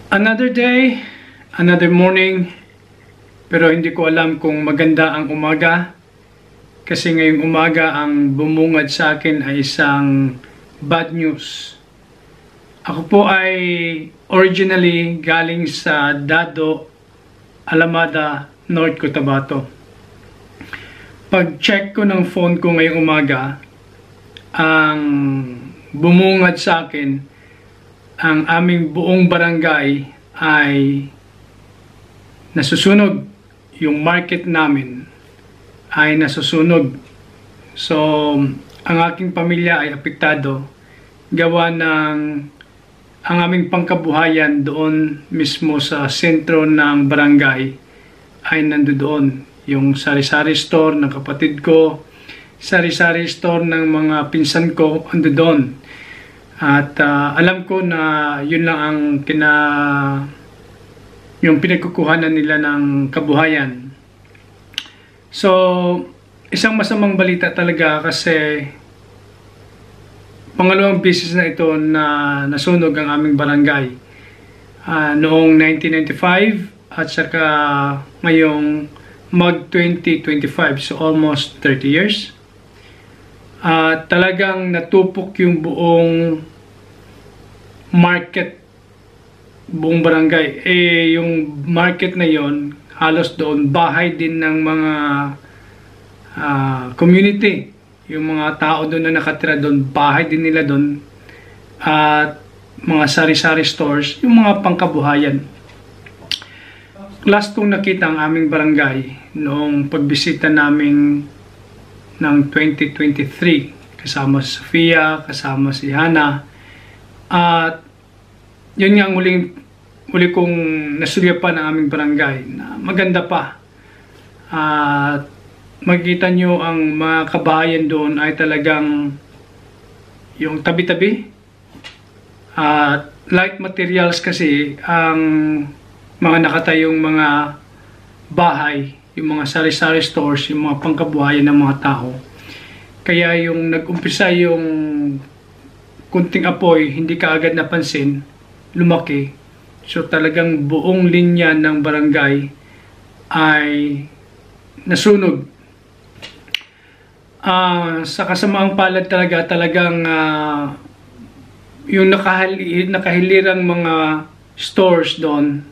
Another day, another morning, pero hindi ko alam kung maganda ang umaga kasi ngayong umaga ang bumungad sa akin ay isang bad news. Ako po ay originally galing sa Dado, Alamada, North Cotabato. Pag-check ko ng phone ko ngayong umaga, ang bumungad sa akin, ang aming buong barangay ay nasusunog. Yung market namin ay nasusunog. So, ang aking pamilya ay apektado. Gawa ng ang aming pangkabuhayan doon mismo sa sentro ng barangay ay nandoon. Yung sari-sari store ng kapatid ko, sari-sari store ng mga pinsan ko, ando doon. At alam ko na yun lang ang yung pinagkukuhanan nila ng kabuhayan. So, isang masamang balita talaga kasi pangalawang beses na ito na nasunog ang aming barangay. Noong 1995 at saka ngayong mag-2025, so almost 30 years. Talagang natupok yung buong market, buong barangay. Yung market na yon, halos doon bahay din ng mga community. Yung mga tao doon na nakatira doon, bahay din nila doon. At mga sari-sari stores, yung mga pangkabuhayan. Last kong nakita ang aming barangay noong pagbisita naming ng 2023 kasama si Sofia, kasama si Hana, at yun nga ang uli kong nasulyapan ng aming barangay na maganda pa. At makikita nyo ang mga kabahayan doon ay talagang yung tabi-tabi at light materials kasi ang mga nakatayong mga bahay, yung mga sari-sari stores, yung mga pangkabuhayan ng mga tao. Kaya yung nag-umpisa yung kunting apoy, hindi kaagad napansin, lumaki. So talagang buong linya ng barangay ay nasunog. Sa kasamaang palad talagang yung nakahilirang mga stores doon,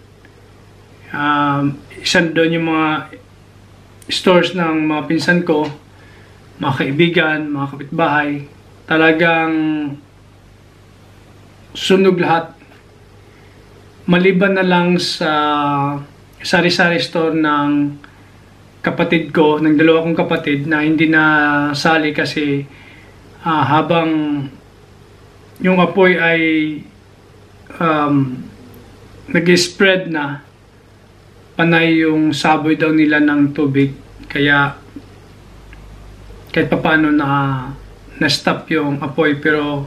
isang doon yung mga stores ng mga pinsan ko, mga kaibigan, mga kapitbahay, talagang sunog lahat. Maliban na lang sa sari-sari store ng kapatid ko, ng dalawa kong kapatid na hindi na sali kasi habang yung apoy ay nag-spread na, panay yung saboy daw nila ng tubig, kaya kahit papaano na-stop yung apoy. Pero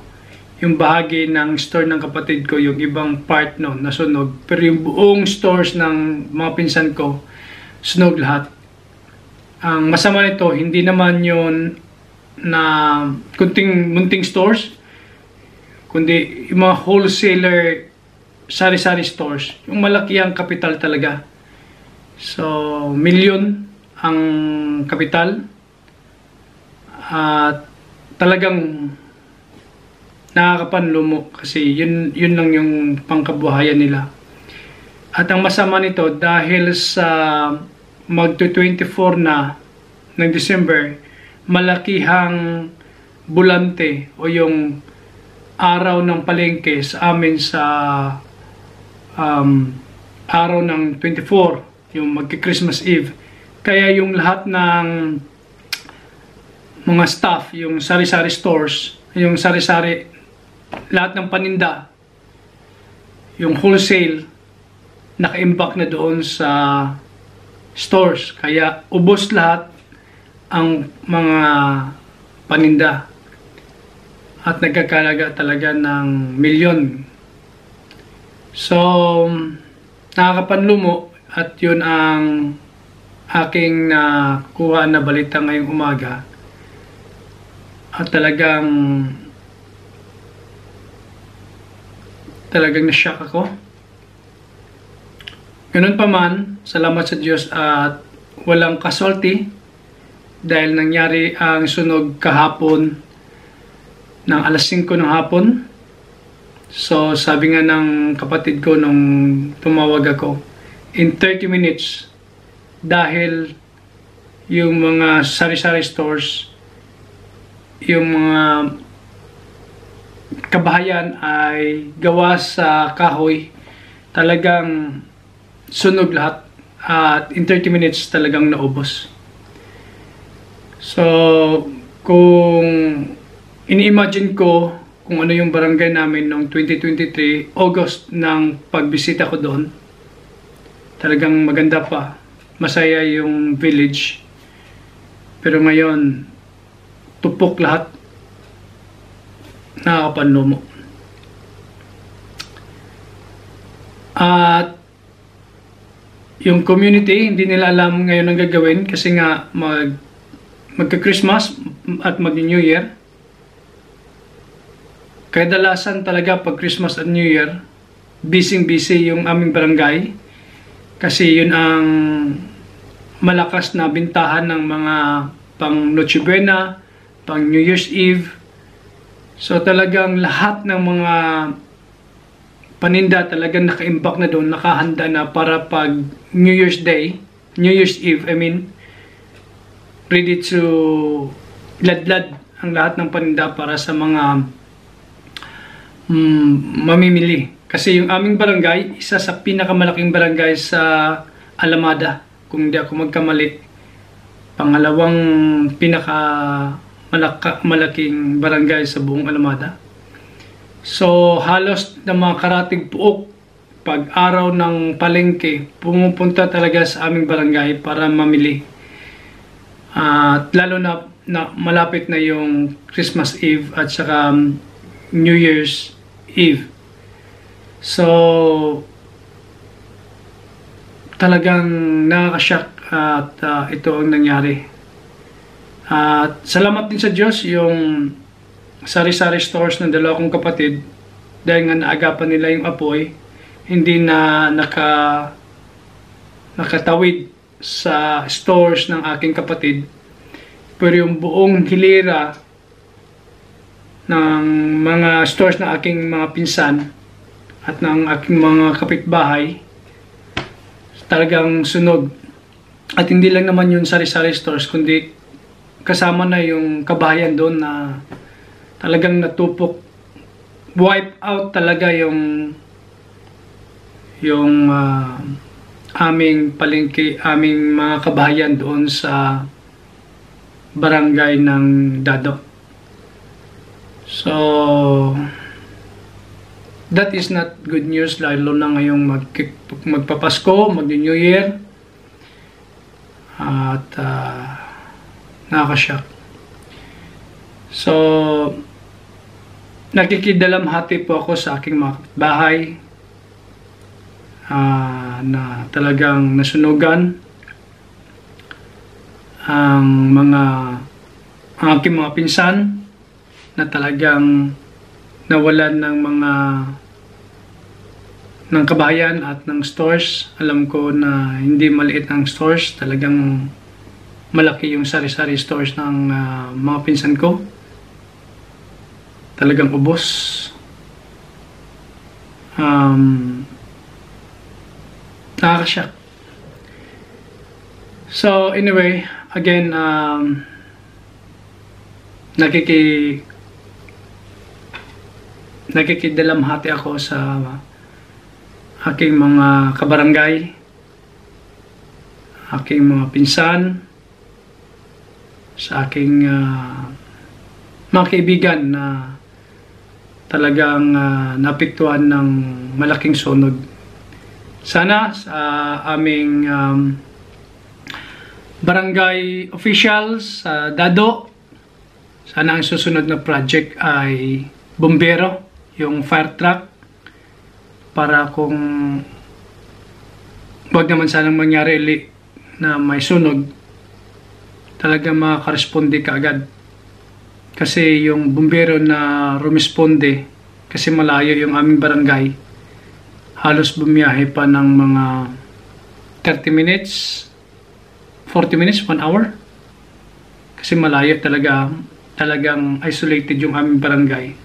yung bahagi ng store ng kapatid ko, yung ibang part no, nasunog. Pero yung buong stores ng mga pinsan ko, sunog lahat. Ang masama nito, hindi naman yun na munting stores, kundi yung mga wholesaler, sari-sari stores, yung malaki ang kapital talaga. So, milyon ang kapital at talagang nakakapanlumo kasi yun lang yung pangkabuhayan nila. At ang masama nito, dahil sa magto-24 na ng December, malakihang bulante o yung araw ng palengke sa amin sa araw ng 24, yung magki-Christmas Eve. Kaya yung lahat ng mga staff, yung sari-sari stores, yung sari-sari, lahat ng paninda, yung wholesale, naka-imbak na doon sa stores. Kaya ubos lahat ang mga paninda at nagkakalaga talaga ng milyon. So, nakakapanlumo. At yun ang aking nakuha na balita ngayong umaga. At talagang na-shock ako. Ganun pa man, salamat sa Diyos at walang casualty dahil nangyari ang sunog kahapon ng alas 5 ng hapon. So sabi nga ng kapatid ko nung tumawag ako, in 30 minutes, dahil yung mga sari-sari stores, yung mga kabahayan ay gawa sa kahoy, talagang sunog lahat at in 30 minutes talagang naubos. So kung ini-imagine ko kung ano yung barangay namin noong 2023, August ng pagbisita ko doon, talagang maganda pa, masaya yung village. Pero ngayon, tupok lahat, nakakapanlumo. At yung community, hindi nila alam ngayon ang gagawin kasi nga magka-Christmas at mag-New Year. Kadalasan talaga pag Christmas at New Year, busy yung aming barangay kasi yun ang malakas na bintahan ng mga pang Noche Buena, pang New Year's Eve. So talagang lahat ng mga paninda talagang naka-imbak na doon, nakahanda na para pag New Year's Day, New Year's Eve, ready to ladlad ang lahat ng paninda para sa mga mamimili. Kasi yung aming barangay, isa sa pinakamalaking barangay sa Alamada, kung hindi ako magkamali. Pangalawang malaking barangay sa buong Alamada. So halos na mga karatig puok pag araw ng palengke, pumupunta talaga sa aming barangay para mamili. At lalo na malapit na yung Christmas Eve at saka New Year's Eve. So talagang nakaka-shock at ito ang nangyari. At salamat din sa Diyos yung sari-sari stores ng dalawa kong kapatid, dahil nga naagapan nila yung apoy, hindi na nakatawid sa stores ng aking kapatid, pero yung buong hilera ng mga stores ng aking mga pinsan at ng aking mga kapitbahay talagang sunog. At hindi lang naman yung sari-sari stores, kundi kasama na yung kabahayan doon na talagang natupok, wipe out talaga yung aming palengke, aming mga kabahayan doon sa barangay ng Dado. So that is not good news, lalo na ngayong magpapasko, mag-New Year, at nakaka-shock. So nakikidalamhati po ako sa aking mga bahay na talagang nasunugan ang aking mga pinsan na talagang nawalan ng kabahayan at ng stores. Alam ko na hindi maliit ang stores, talagang malaki yung sari-sari stores ng mga pinsan ko. Talagang ubos. Nakakashock. So anyway, again, nakikidalamhati ako sa aking mga kabarangay, aking mga pinsan, sa aking mga kaibigan na talagang napiktuhan ng malaking sunog. Sana sa aming barangay officials sa Dado, sana ang susunod na project ay bombero, yung fire truck, para kung wag naman sanang mangyari na may sunog, talaga makaresponde kaagad. Kasi yung bombero na rumisponde, kasi malayo yung aming barangay, halos bumiyahe pa ng mga 30 minutes, 40 minutes, 1 hour. Kasi malayo talaga, talagang isolated yung aming barangay.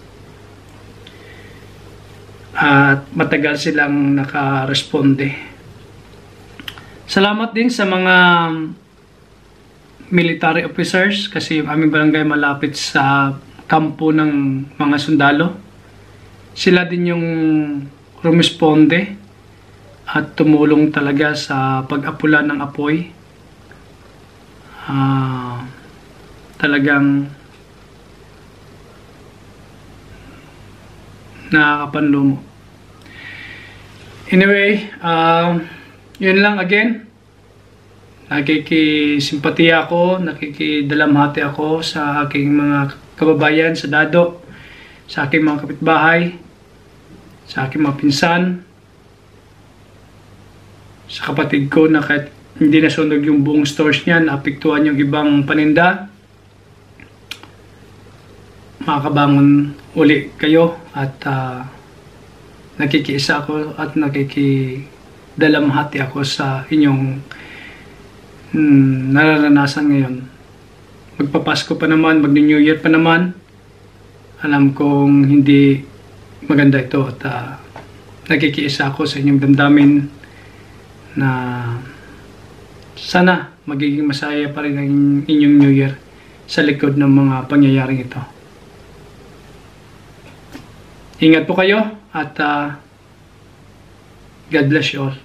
At matagal silang nakaresponde. Salamat din sa mga military officers kasi yung aming barangay malapit sa kampo ng mga sundalo. Sila din yung rumisponde at tumulong talaga sa pag-apula ng apoy. Talagang nakakapanlumo. Anyway, yun lang again. Nakikisimpatiya ako, nakikidalamhati ako sa aking mga kababayan sa Dado, sa aking mga kapitbahay, sa aking mga pinsan, sa kapatid ko na kahit hindi nasunog yung buong stores niya, naapektuhan yung ibang paninda. Makakabangon uli kayo at nakikiisa ako at nakikidalamhati ako sa inyong nararanasan ngayon. Magpapasko pa naman, mag-New Year pa naman. Alam kong hindi maganda ito at nakikiisa ako sa inyong damdamin na sana magiging masaya pa rin ang inyong New Year sa likod ng mga pangyayaring ito. Ingat po kayo at God bless you all.